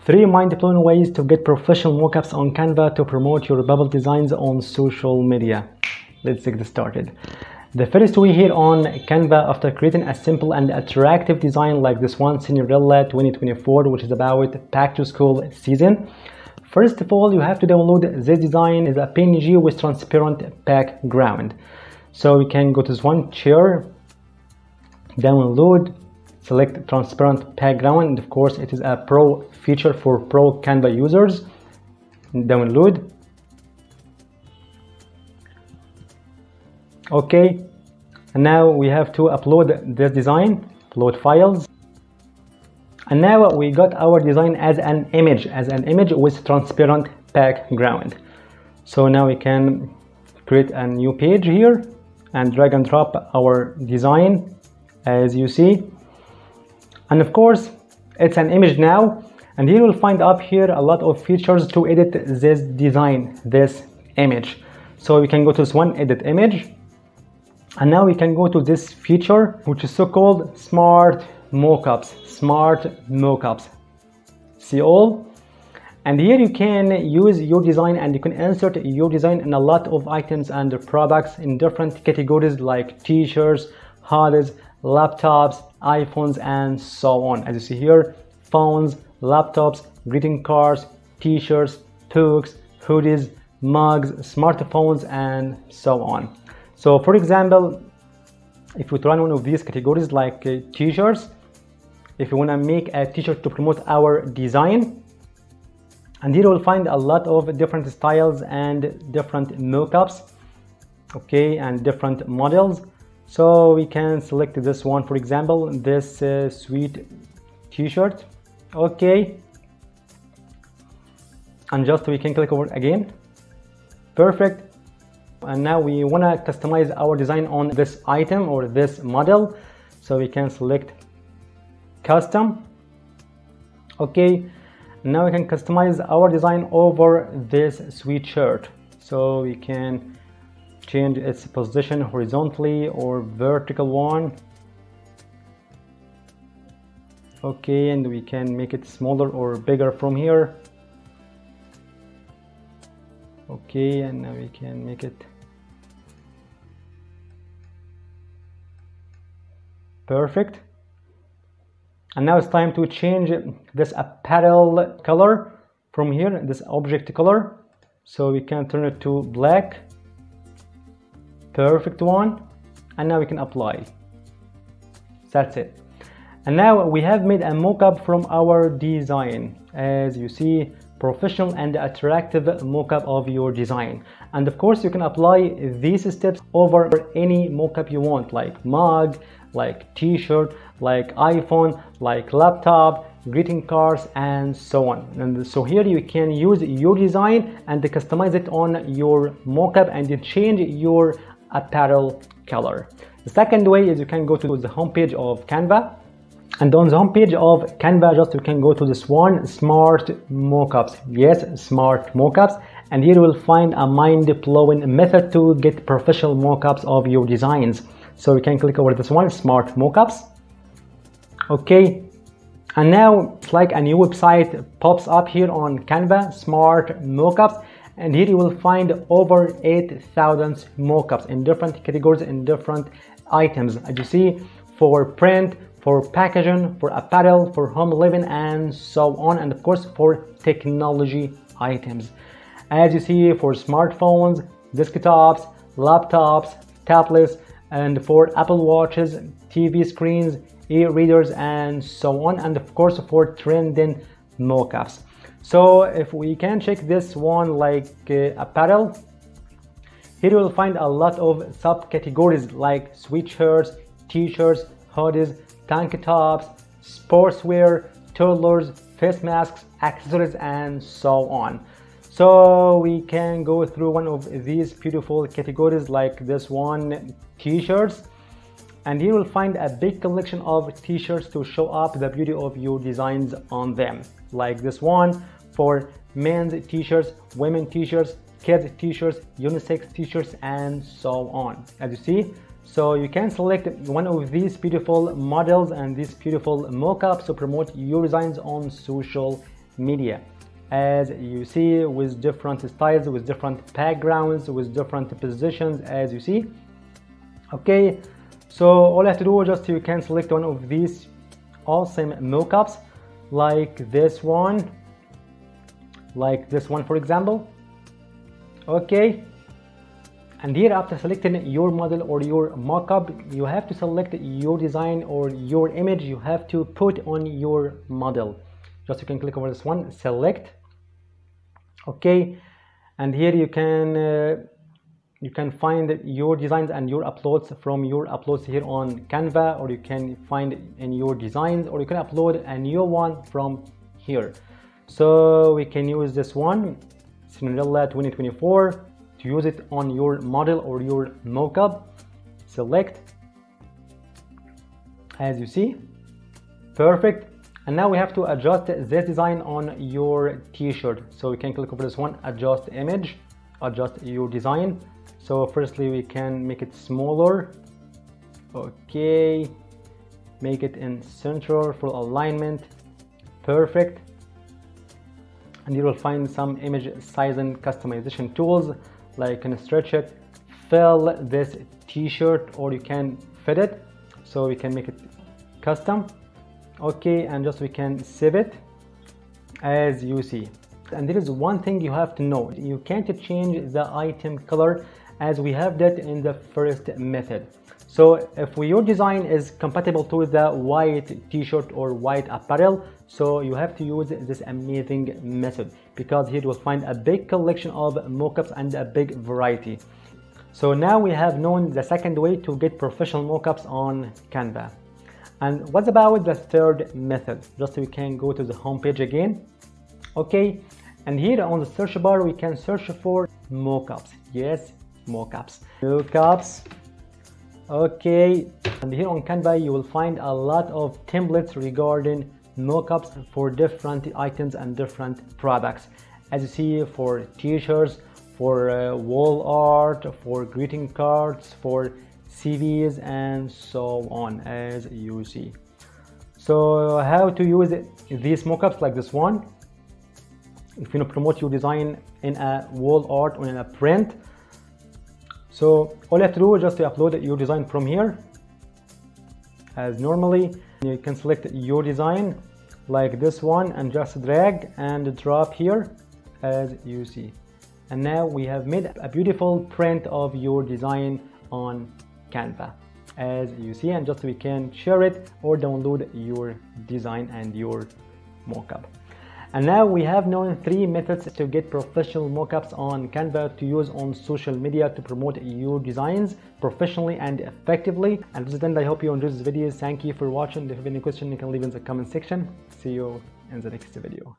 3 mind-blowing ways to get professional mockups on Canva to promote your bubble designs on social media. Let's get started. The first way here on Canva, after creating a simple and attractive design like this one, Cinderella 2024, which is about back to school season. First of all, you have to download this design as a PNG with transparent background. So we can go to this one, chair, download, select transparent background, and of course it is a pro feature for pro Canva users. Download. Okay, and now we have to upload this design, upload files. And now we got our design as an image with transparent background. So now we can create a new page here and drag and drop our design as you see. And of course it's an image now, and you will find up here a lot of features to edit this design, this image. So we can go to this one, edit image, and now we can go to this feature which is so called smart mockups. See all? And here you can use your design and you can insert your design in a lot of items and products in different categories like t-shirts, hoodies, laptops, iPhones, and so on. As you see here, phones, laptops, greeting cards, t-shirts, toques, hoodies, mugs, smartphones, and so on. So for example, if we try one of these categories like t-shirts, if you want to make a t-shirt to promote our design, and here you will find a lot of different styles and different mockups, okay, and different models. So we can select this one, for example, this sweet t-shirt, okay, and just we can click over again. Perfect. And now we want to customize our design on this item or this model, so we can select custom. Okay, now we can customize our design over this sweet shirt, so we can change its position horizontally or vertical one. Okay, and we can make it smaller or bigger from here. Okay, and now we can make it perfect. And now it's time to change this apparel color from here, this object color, so we can turn it to black. Perfect one. And now we can apply. That's it. And now we have made a mockup from our design. As you see, professional and attractive mockup of your design. And of course you can apply these steps over any mockup you want, like mug, like t-shirt, like iPhone, like laptop, greeting cards, and so on. And so here you can use your design and customize it on your mockup and you change your apparel color. The second way is you can go to the homepage of Canva, and on the homepage of Canva just you can go to this one, smart mockups. Yes, smart mockups, and here you will find a mind-blowing method to get professional mockups of your designs. So you can click over this one, smart mockups. Okay, and now it's like a new website pops up here on Canva, smart mockups, and here you will find over 8,000 mockups in different categories, in different items, as you see, for print, for packaging, for apparel, for home living, and so on, and of course for technology items, as you see, for smartphones, desktops, laptops, tablets, and for Apple Watches, TV screens, e-readers, and so on, and of course for trending mockups. So if we can check this one like apparel, here you will find a lot of subcategories like sweatshirts, t-shirts, hoodies, tank tops, sportswear, toddlers, face masks, accessories, and so on. So we can go through one of these beautiful categories like this one, t-shirts, and here you'll find a big collection of t-shirts to show up the beauty of your designs on them, like this one for men's t-shirts, women t-shirts, kids t-shirts, unisex t-shirts, and so on, as you see. So you can select one of these beautiful models and these beautiful mockups to promote your designs on social media, as you see, with different styles, with different backgrounds, with different positions, as you see. Okay, so all you have to do is just you can select one of these awesome mockups, like this one, for example. Okay, and here after selecting your model or your mockup, you have to select your design or your image you have to put on your model. Just you can click over this one, select. Okay, and here you can find your designs and your uploads from your uploads here on Canva, or you can find in your designs, or you can upload a new one from here. So we can use this one, Cinderella 2024, to use it on your model or your mockup. Select, as you see, perfect. And now we have to adjust this design on your t-shirt. So we can click over this one, adjust image, adjust your design. So firstly we can make it smaller. Okay, make it in center for alignment, perfect. And you will find some image size and customization tools, like you can stretch it, fill this t-shirt, or you can fit it, so we can make it custom. Okay, and just we can save it, as you see. And there is one thing you have to know, you can't change the item color as we have that in the first method. So if your design is compatible to the white t-shirt or white apparel, so you have to use this amazing method, because here you will find a big collection of mockups and a big variety. So now we have known the second way to get professional mockups on Canva. And what about the third method? Just so we can go to the home page again. Okay, and here on the search bar we can search for mockups. Yes, mockups. Okay, and here on Canva you will find a lot of templates regarding mockups for different items and different products, as you see, for t-shirts, for wall art, for greeting cards, for CVs, and so on, as you see. So how to use these mockups, like this one, if you want to promote your design in a wall art or in a print. So all you have to do is just to upload your design from here, as normally. You can select your design like this one and just drag and drop here, as you see. And now we have made a beautiful print of your design on Canva, as you see, and just we can share it or download your design and your mockup. And now we have known 3 methods to get professional mockups on Canva to use on social media to promote your designs professionally and effectively. And this is the end. I hope you enjoyed this video. Thank you for watching. If you have any questions, you can leave in the comment section. See you in the next video.